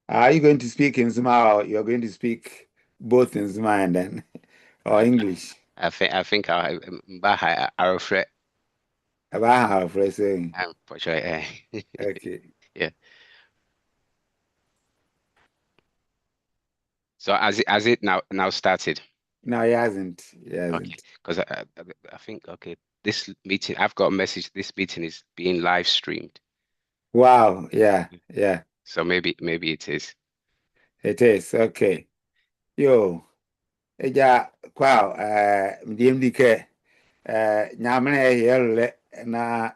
Are you going to speak in Zuma or you're going to speak both in Zuma and then or I, English? I think I reflect. About how for saying. For sure. Okay. Yeah. So as it now started. No, he hasn't. He Okay. hasn't. Because I think okay, this meeting I've got a message. This meeting is being live streamed. Wow. Yeah. Yeah. So maybe it is. It is. Okay. Yo. Eja kwao mdmdk nyamene yelle na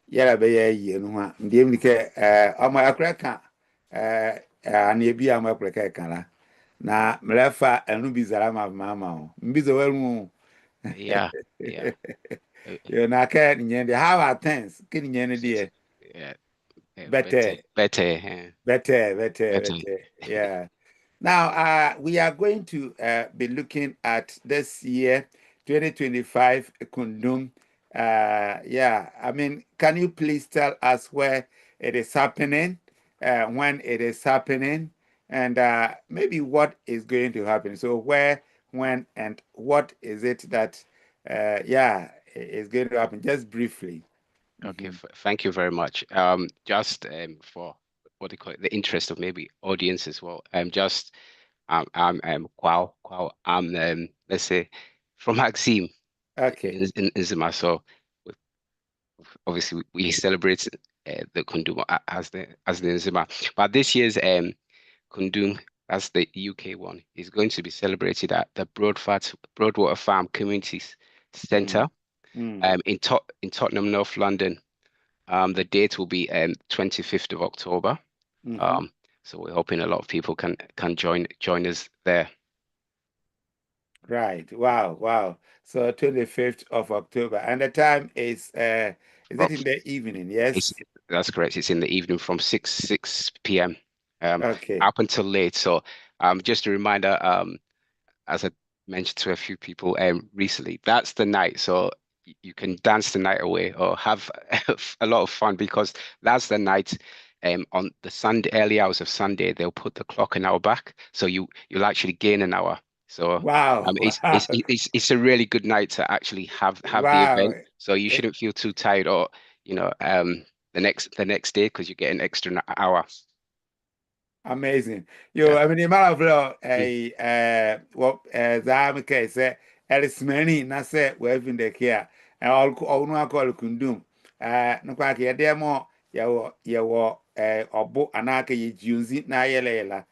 yara be ye no ha mdmdk omo akreka ana ebi am akreka kala na mlefa enu bizara mama o mbizo wenu Yeah. Yeah. Uh, yo na ka nyende how are things kin nyende die Yeah. Better. better Better. better better Better. better yeah. Now, we are going to be looking at this year, 2025 Kundum. Yeah, I mean, can you please tell us where it is happening, when it is happening, and maybe what is going to happen? So, where, when, and what is it that, yeah, is going to happen? Just briefly. Okay, Mhm. thank you very much. Just for what they call it, the interest of maybe audience as well. Just I'm let's say from Maxime Okay. in Zima. So we- obviously we celebrate the Kundum as the Nzima. But this year's Kundum, that's the UK one, is going to be celebrated at the Broadwater Farm Community Mm. Centre Mm. in Tottenham, North London. The date will be 25th of October. Mm-hmm. Um, so we're hoping a lot of people can join us there. Right. Wow. Wow. So 25th of October. And the time is From it in the evening? it's Yes. That's correct. It's in the evening from 6 p.m. um Okay. up until late. So just a reminder, as I mentioned to a few people recently, that's the night. So you can dance the night away or have a lot of fun because that's the night. On the Sunday, early hours of Sunday, they'll put the clock an hour back, so you'll actually gain an hour. So Wow. Wow. it's a really good night to actually have the Wow. event. So you Eh, shouldn't feel too tired or you know the next day because you get an extra hour. Amazing. Yo, Yeah. I mean, the amount of law, Mm. what, Zam say, Alice Many, na say, we're in the care, and all no call Kundum. No quack, ya demo, ya obo, anaka, ye juicy, na yelela,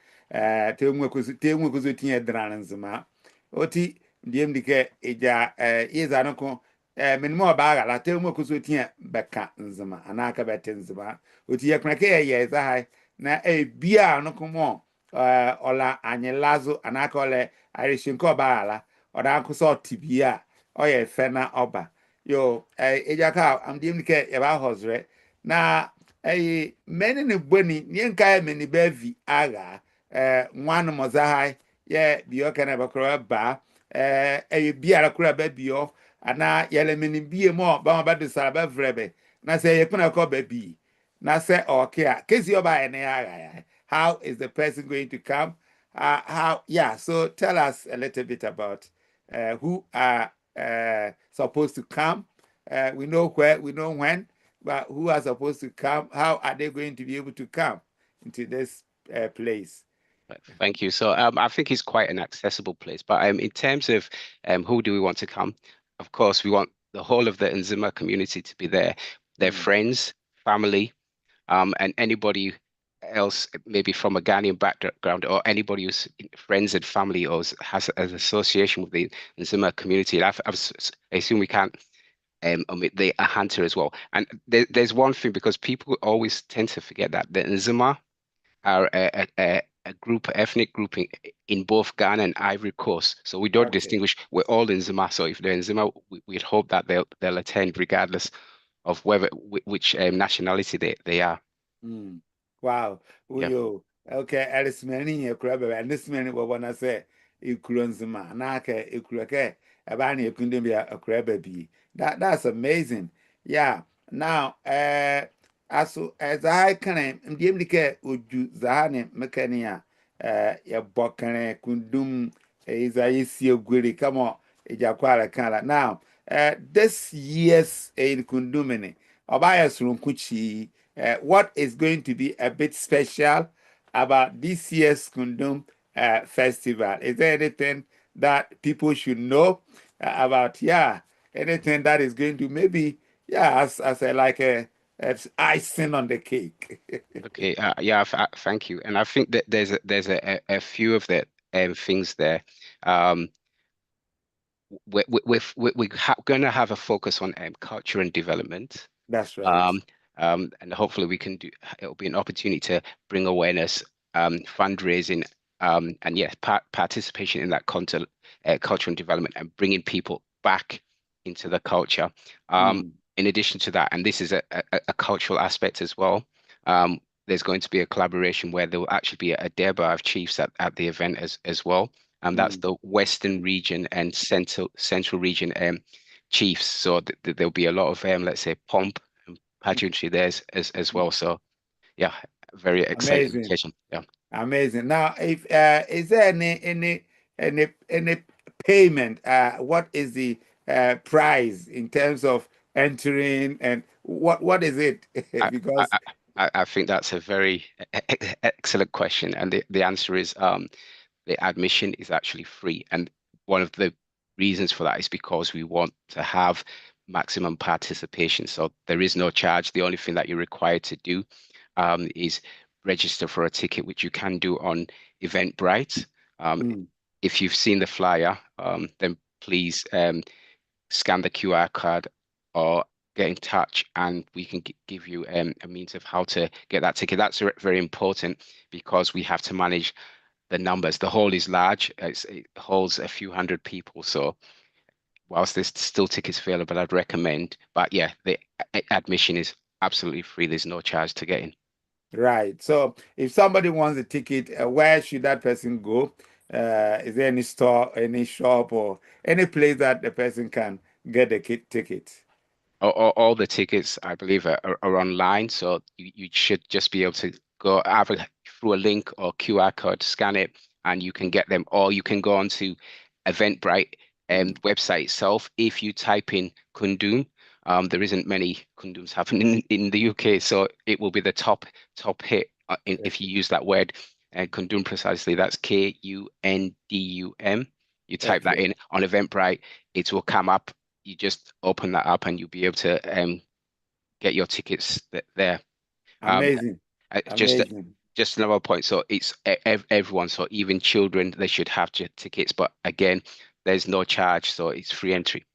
tell me, because you dranzima. Oti, DMDK, eja, is anoko, minimo baga, la tell me, because you beka nzima, anaka betenzima. Oti, ya crack, yes, I. Na bia no komo ola anyelazo anaka ole arishinko baala oda nkuso tibia oye fena oba yo ejaka amdim ke e ba hosre na meni ne boni nyenka meni bavi aga nwan mozahai ye bio kana bakro ba bia la kura ba bio ana yele meni bie mo ba de sara ba vrebe na se ye kuna ko ba bi na say okay, case you buy any how is the person going to come? How yeah, so tell us a little bit about who are supposed to come. We know where, we know when, but who are supposed to come? How are they going to be able to come into this place? Thank you. So I think it's quite an accessible place. But in terms of who do we want to come? Of course, we want the whole of the Nzima community to be there, their Mm, friends, family, and anybody else, maybe from a Ghanaian background, or anybody who's friends and family or has an association with the Nzima community. I assume we can't omit the a hunter as well. And there's one thing because people always tend to forget that the Nzima are a ethnic group in both Ghana and Ivory Coast. So we don't okay. distinguish. We're all in Zima. So if they're in Zima, we'd hope that they'll attend regardless of which nationality they are. Mm. Wow. Yeah. Uyo. Okay, Alice Manning, a crab, and this man will want to say, you couldn't naka, you could abani, you couldn't be a crab bee. That's amazing. Yeah. Now, aso za kan ndiem dike oju za ne mekania ya bokane kundum is a yesie gwiri come on ejakwala kala now this year's in kundumene obaya surunkuchi what is going to be a bit special about this year's kundum festival? Is there anything that people should know about? Yeah, anything that is going to maybe, yeah, as a like a as icing on the cake. Okay, yeah, thank you. And I think that there's a few of the things there. Um, we're going to have a focus on culture and development. That's right. Um, and hopefully we can do, it'll be an opportunity to bring awareness, fundraising, and yes, participation in that culture and development and bringing people back into the culture. Um, Mm, in addition to that, and this is a cultural aspect as well, um, there's going to be a collaboration where there will actually be a Durbar of chiefs at the event as well. That's mm, the Western region and Central region chiefs. So th there'll be a lot of let's say pomp pageantry there as mm. well. So yeah, very exciting Amazing. occasion. Yeah. Amazing. Now, if is there any payment? What is the price in terms of entering, and what is it? I, I, Because I think that's a very excellent question. And the answer is the admission is actually free. And one of the reasons for that is because we want to have maximum participation. So there is no charge. The only thing that you're required to do is register for a ticket, which you can do on Eventbrite. Um, mm, if you've seen the flyer, then please scan the QR code or get in touch and we can give you a means of how to get that ticket. That's very important because we have to manage the numbers. The hall is large. It holds a few hundred people. So whilst there's still tickets available, I'd recommend. But yeah, the admission is absolutely free. There's no charge to get in. right. So, if somebody wants a ticket, where should that person go? Is there any store, any shop, or any place that the person can get the ticket? All the tickets, I believe, are online, so you should just be able to go either through a link or QR code, scan it, and you can get them. Or you can go onto Eventbrite Mm, website itself. If you type in Kundum, there isn't many Kundums happening in the UK, so it will be the top hit if you okay. use that word, Kundum precisely. That's Kundum. You type that Okay. in on Eventbrite, it will come up. You just open that up and you'll be able to get your tickets there. Um, Amazing. just Amazing. just another point. So it's everyone. So even children, they should have tickets. But again, there's no charge, so it's free entry.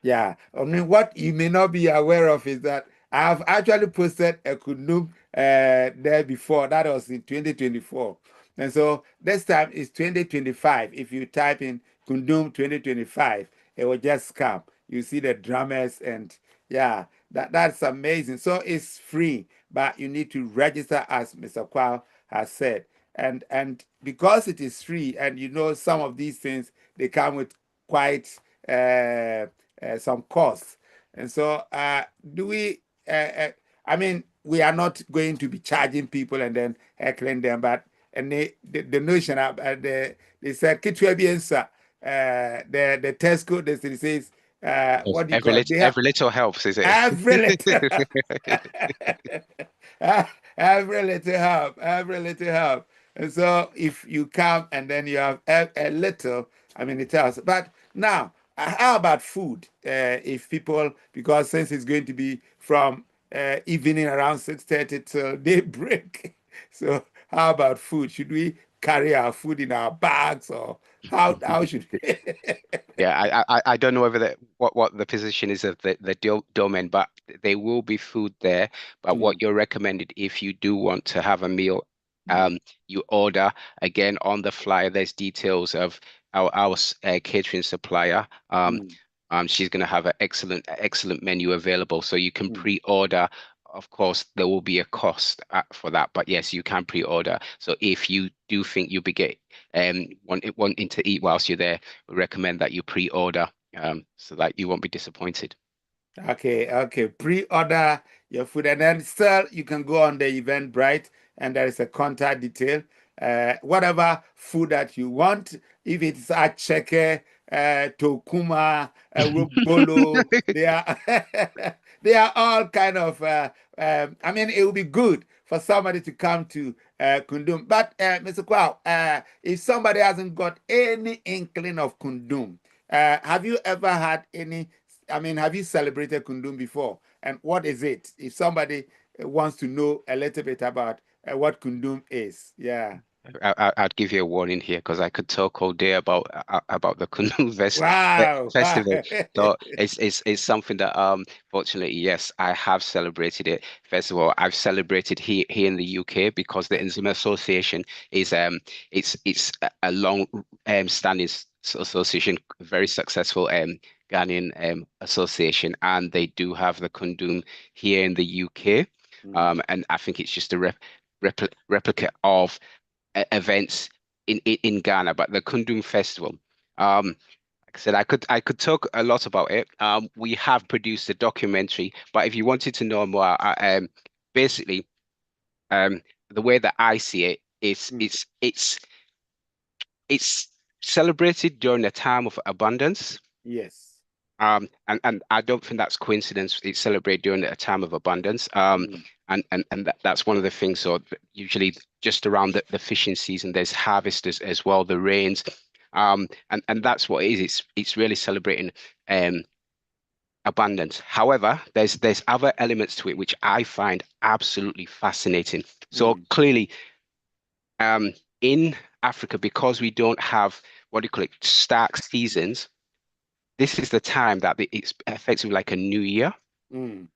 Yeah, I mean, what you may not be aware of is that I've actually posted a Kundum there before. That was in 2024. And so this time is 2025. If you type in Kundum 2025, it will just come. You see the drummers and yeah, that's amazing. So it's free, but you need to register as Mr. Kwao has said. And because it is free, and you know some of these things they come with quite uh, some costs. And so, do we? I mean, we are not going to be charging people and then heckling them, but and the notion of they said Kitwebiensa, the Tesco, they says, Yes. what do you call it? They have Every little helps, is it? every little, every little help, every little help. And so if you come and then you have a little, I mean, it helps. But now, how about food? If people, because since it's going to be from evening around 6:30 till daybreak, so how about food? Should we carry our food in our bags or how should we? Yeah, I don't know whether what the position is of the domain, but there will be food there. But what Mm, you're recommended if you do want to have a meal, mm, you order again on the flyer. There's details of our catering supplier. mm, She's going to have an excellent menu available, so you can mm. pre-order. Of course, there will be a cost for that, but yes, you can pre-order. So if you do think you'll be wanting to eat whilst you're there, we recommend that you pre-order so that you won't be disappointed. Okay. Pre-order your food, and then still you can go on the Eventbrite, and there is a contact detail. Whatever food that you want, if it's acheke, tokuma, robolo, they are they are all kind of. I mean, it will be good for somebody to come to Kundum. But Mr. Kwao, if somebody hasn't got any inkling of Kundum, have you ever had any? I mean, have you celebrated Kundum before? And what is it? If somebody wants to know a little bit about what Kundum is, yeah. I'd give you a warning here because I could talk all day about the Kundum Wow. festival. So it's something that fortunately, yes, I have celebrated it. First of all, I've celebrated here in the UK because the Enzima Association is it's a long standing association, very successful Ghanaian association, and they do have the Kundum here in the UK. Mm, And I think it's just a replica of events in Ghana, but the Kundum Festival. Like I said, I could talk a lot about it. We have produced a documentary, but if you wanted to know more, basically, um, the way that I see it is mm, it's celebrated during a time of abundance. yes. And I don't think that's coincidence. It's celebrated during a time of abundance. Mm, And that's one of the things. So usually just around the fishing season, there's harvest as well, the rains. And that's what it is. It's really celebrating um abundance. However, there's other elements to it which I find absolutely fascinating. So mm, clearly, in Africa, because we don't have what do you call it, stark seasons, this is the time that it's effectively like a new year. mm,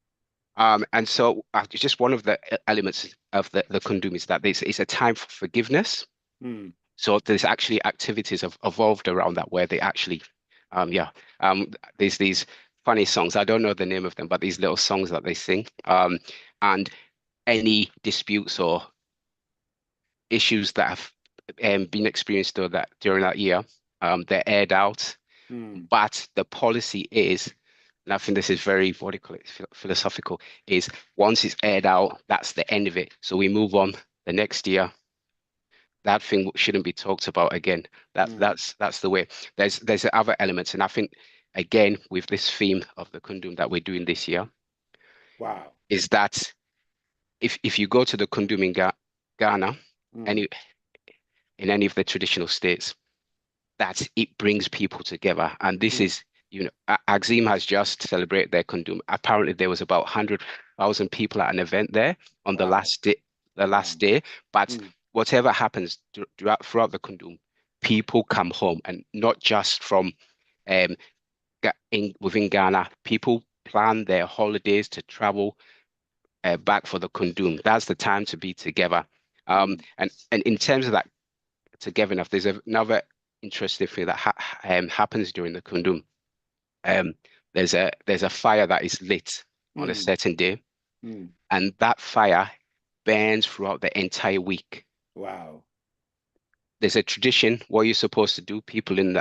And so it's just one of the elements of the Kundum is that it's a time for forgiveness. mm, So there's actually activities have evolved around that where they actually, yeah, there's these funny songs. I don't know the name of them, but these little songs that they sing. And any disputes or issues that have been experienced or that during that year, they're aired out. mm, But the policy is, and I think this is very, what do you call it, philosophical, is once it's aired out, that's the end of it. So we move on the next year. That thing shouldn't be talked about again. mm. That's the way. There's other elements, and I think again with this theme of the Kundum that we're doing this year, Wow. is that if you go to the Kundum in Ghana, Mm, any in any of the traditional states, that it brings people together. And this mm. is, Axim has just celebrated their Kundum. Apparently, there was about 100,000 people at an event there on the Wow. last day. The Wow. last day, but Mm, whatever happens throughout the Kundum, people come home, and not just from um within Ghana. People plan their holidays to travel back for the Kundum. That's the time to be together. mm, And in terms of that togetherness, there's another interesting thing that happens during the Kundum. Um, there's a fire that is lit on a mm, certain day, mm. and that fire burns throughout the entire week. Wow. There's a tradition what you're supposed to do. People in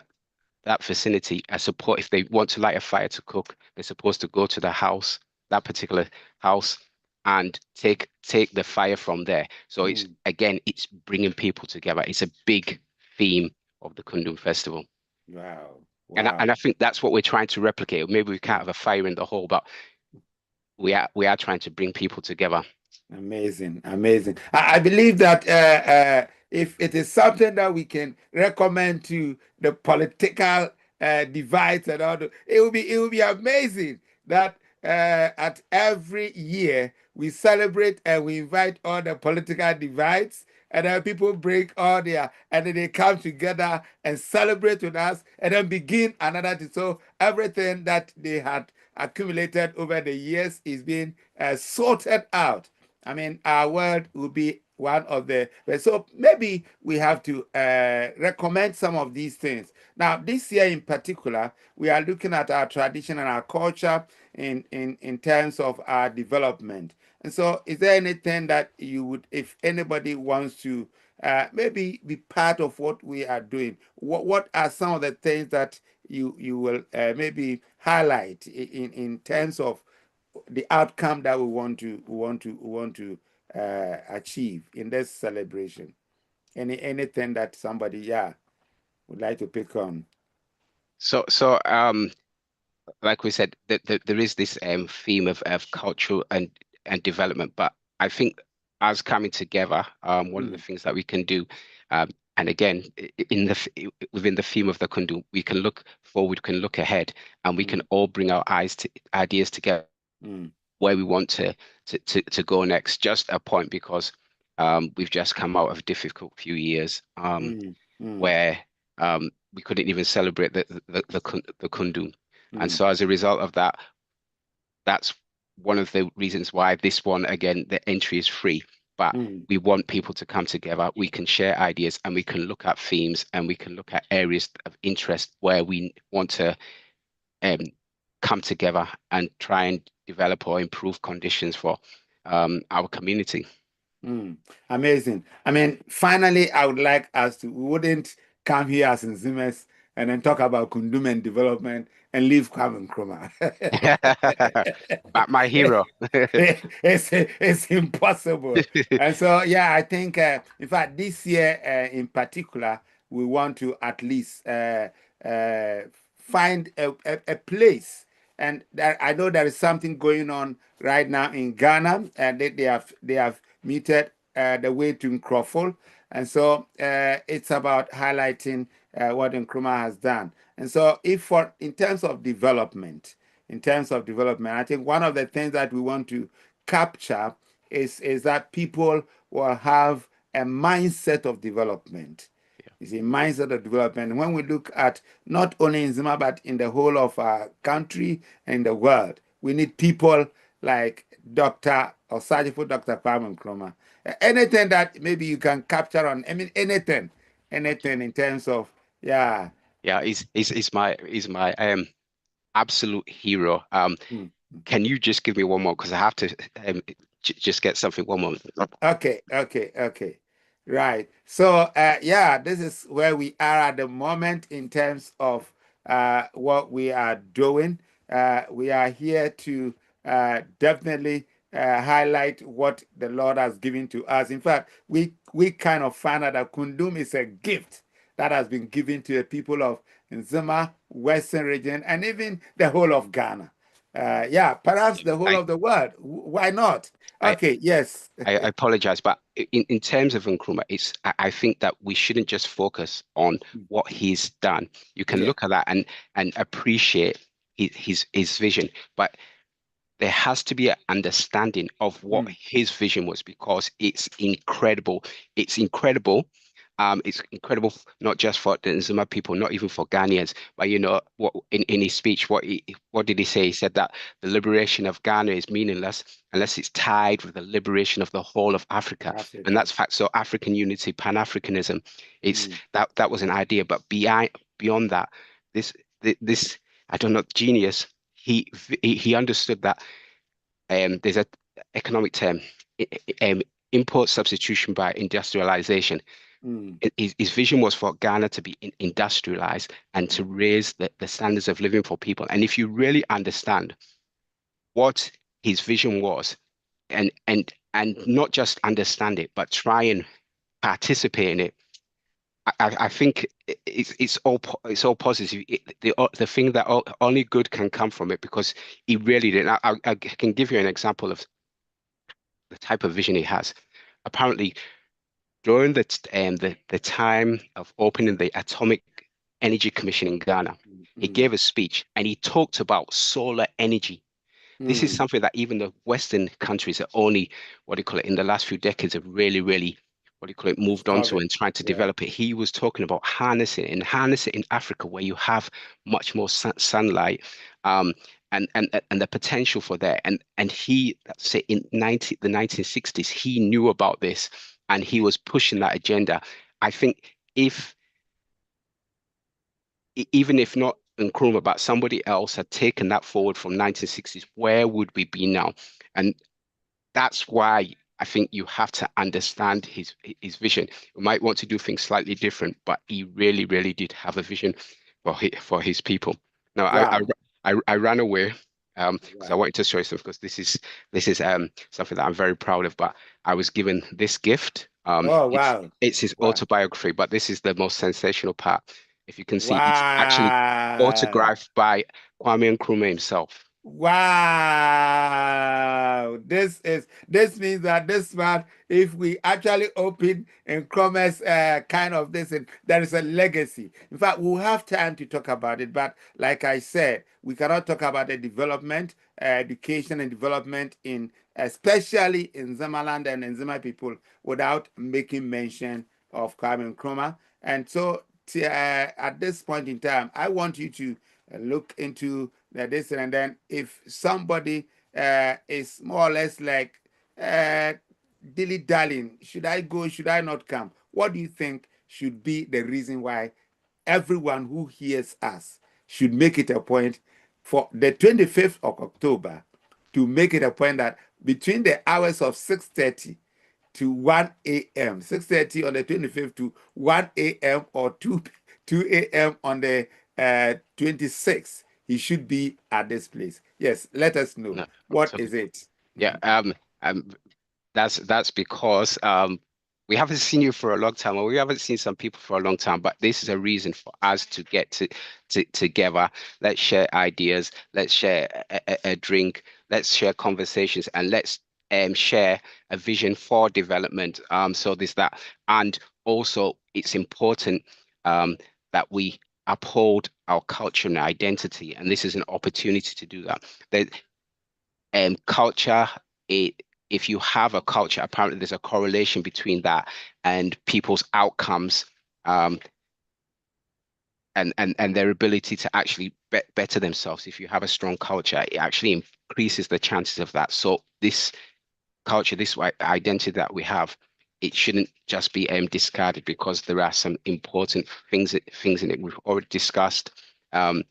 that vicinity are support if they want to light a fire to cook, they're supposed to go to the house, that particular house, and take the fire from there. So it's Mm, again, it's bringing people together. It's a big theme of the Kundum Festival. wow. And I Wow. think that's what we're trying to replicate. Maybe we can't Mm. have a fire in the hall, but we are trying to bring people together. Amazing, amazing. I believe that if it is something that we can recommend to the political divides and all, it will be amazing that at every year we celebrate and we invite all the political divides, and then people break all their, and then they come together and celebrate with us and then begin another thing. So everything that they had accumulated over the years is being sorted out. I mean, our world will be one of the. So maybe we have to recommend some of these things. Now, this year in particular, we are looking at our tradition and our culture in terms of our development. And so, is there anything that you would, if anybody wants to maybe be part of what we are doing, what are some of the things that you will maybe highlight in terms of the outcome that we want to achieve in this celebration? Anything that somebody, yeah, would like to pick on? So like we said, there is this theme of cultural and development, but I think as coming together, one of the Mm, things that we can do, and again, within the theme of the Kundum, we can look forward, we can look ahead, and we can mm, all bring our ideas together mm, where we want to go next. Just a point because we've just come out of a difficult few years mm, mm, where we couldn't even celebrate the Kundum. And mm, so as a result of that, that's one of the reasons why this one, again, the entry is free. But mm, we want people to come together. We can share ideas and we can look at themes and we can look at areas of interest where we want to um, come together and try and develop or improve conditions for our community. mm. Amazing. I mean, finally, I would like us to, we wouldn't come here as Nzimas and then talk about Kundum and development and leave Kwame Nkrumah. My hero. It's impossible. And so, yeah, I think, in fact, this year in particular, we want to at least uh, find a place. And I know there is something going on right now in Ghana, and they have meted the way to Nkroful. And so it's about highlighting what Nkrumah has done. And so, if for in terms of development, I think one of the things that we want to capture is that people will have a mindset of development. You see, mindset of development. When we look at not only in Zima but in the whole of our country and the world, we need people like Dr. or Surgical Dr. Kwame Nkrumah. Anything that maybe you can capture on, I mean, anything in terms of, yeah. Yeah, he's my absolute hero. Hmm. Can you just give me one more? Because I have to just get something one moment. Okay. Right. So, yeah, this is where we are at the moment in terms of what we are doing. We are here to definitely highlight what the Lord has given to us. In fact, we kind of find out that Kundum is a gift that has been given to the people of Nzima, Western region, and even the whole of Ghana. Yeah, perhaps Yeah, the whole of the world. Why not? I, Okay, yes. I apologize, but in terms of Nkrumah, I think that we shouldn't just focus on what he's done. You can Yeah. look at that and appreciate his vision, but there has to be an understanding of what Mm, his vision was because it's incredible. It's incredible. It's incredible not just for the Nzuma people, not even for Ghanaians, but you know what in his speech, what did he say? He said that the liberation of Ghana is meaningless unless it's tied with the liberation of the whole of Africa. And Africa. that's fact. So African unity, Pan-Africanism, it's Mm, that was an idea. But beyond that, this this I don't know, genius. He understood that there's a economic term, import substitution by industrialization. mm, His vision was for Ghana to be industrialized and to raise the standards of living for people. And if you really understand what his vision was, and not just understand it, but try and participate in it, I think it's all positive. The thing that only good can come from it because he really did. I can give you an example of the type of vision he has. Apparently, during the time of opening the Atomic Energy Commission in Ghana, he mm, gave a speech and he talked about solar energy. This is mm. something that even the Western countries are only, what do you call it, in the last few decades have really, really, what do you call it, moved on to Discovered. and trying to Yeah. develop it. He was talking about harness it in Africa where you have much more sunlight, um, and the potential for that. And he, let's say in the 1960s, he knew about this and he was pushing that agenda. I think if even if not Nkrumah, but somebody else had taken that forward from 1960s, where would we be now? And that's why I think you have to understand his vision. You might want to do things slightly different, but he really, really did have a vision for his people. Now, Wow. I ran away because I Wow. wanted to show you something because this is something that I'm very proud of. But I was given this gift. Oh, It's wow. it's his Wow. autobiography, but this is the most sensational part. If you can see, it's actually Wow. autographed by Kwame Nkrumah himself. Wow. This means that this man, if we actually open and commerce kind of this, and there is a legacy. In fact, we'll have time to talk about it. But like I said, we cannot talk about the development, education and development in especially in Zamaland and in Zama people without making mention of Kwame Nkrumah. And so at this point in time, I want you to look into this, and then if somebody is more or less like dilly-dallying, should I go, should I not come? What do you think should be the reason why everyone who hears us should make it a point for the 25th of October to make it a point that between the hours of 6:30 to 1 a.m., 6:30 on the 25th to 1 a.m. or 2 a.m. on the 26th, he should be at this place. Yes, let us know. No, What so is it? yeah, um, that's because we haven't seen you for a long time, or we haven't seen some people for a long time. But this is a reason for us to get together. Let's share ideas. Let's share a drink. Let's share conversations, and let's share a vision for development. So this that, and also it's important that we uphold our culture and identity, and this is an opportunity to do that. That culture, it if you have a culture, apparently there's a correlation between that and people's outcomes, um, and their ability to actually better themselves. If you have a strong culture, it actually increases the chances of that. So this culture, this identity that we have, it shouldn't just be discarded because there are some important things in it. We've already discussed the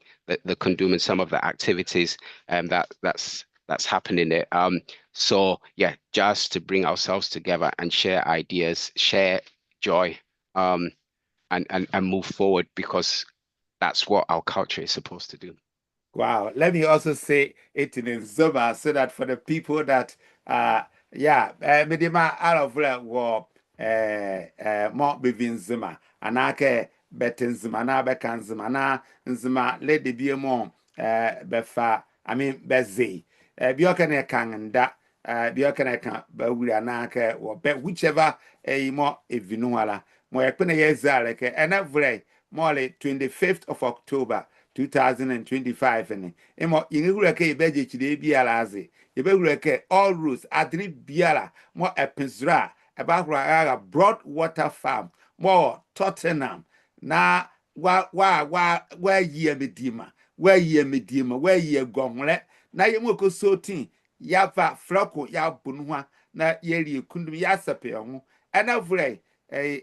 Kundum and some of the activities that's happening there. So yeah, just to bring ourselves together and share ideas, share joy, um, and move forward because that's what our culture is supposed to do. Wow. Let me also say it in Zuma so that for the people that yeah, medima out of war more bevin Zuma anake betin Zuma na bekan Zuma na Zuma lady be more befa I mean beze bioka ne kangda bioka ne kan ba wuri anake wo be whichever mo evinuala mo yakpene ye zaleke enavre more 25th of October 2025 ni imo yingura ke beje chide biara aze yebegura ke all roads adri biara mo epizra ebahura broad water farm mo Tottenham na wa yie medima wa yie gongle na yemo ko sotin yava frako ya bunwa na yeri kundum ya sape ho ana vre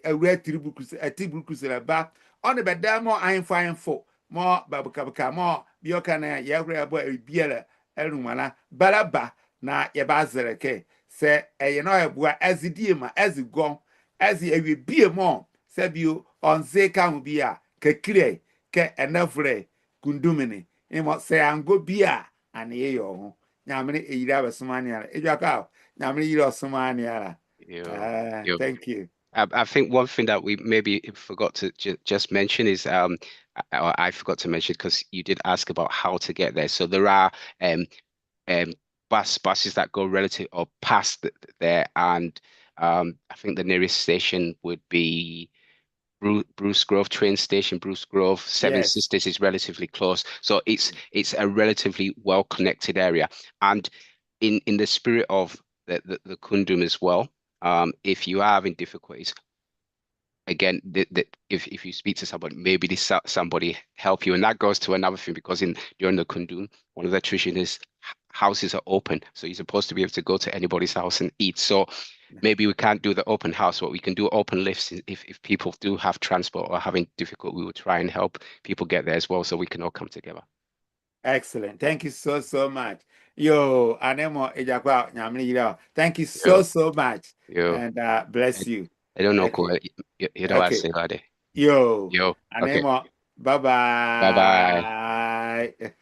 awura tribukus atibukus ba on the bedamo ainfo mo babukabaka mo bioka na yehre abo biela elumana balaba na yebazereke se no ebua azidie ma azigon azi ewie bie mo se bio onze ka hu bia kekire ke enavre kundumini imo se ango bia ane yeyo ho nyamene eyira basumani ala ejaka nyamene yira osumani ala You thank you. I think one thing that we maybe forgot to just mention is I forgot to mention because you did ask about how to get there. So there are um um buses that go relative or past there, and I think the nearest station would be Bruce Grove train station. Bruce Grove, Seven Yes. Sisters is relatively close, so it's a relatively well connected area. And in the spirit of the Kundum as well, if you are having difficulties again, if you speak to somebody, maybe this somebody help you, and that goes to another thing because in during the Kundun, one of the traditions is houses are open, so you're supposed to be able to go to anybody's house and eat. So maybe we can't do the open house, but we can do open lifts if people do have transport or having difficulty, we will try and help people get there as well, so we can all come together. Excellent. Thank you so much. Yo, anemo ejakwa nyamni yira. Thank you so Yo, so much, yo. and bless I, you. I don't know, Okay, Ko. You know what I okay. say about it. Yo, Yo, okay. anemo. Bye Bye bye. bye.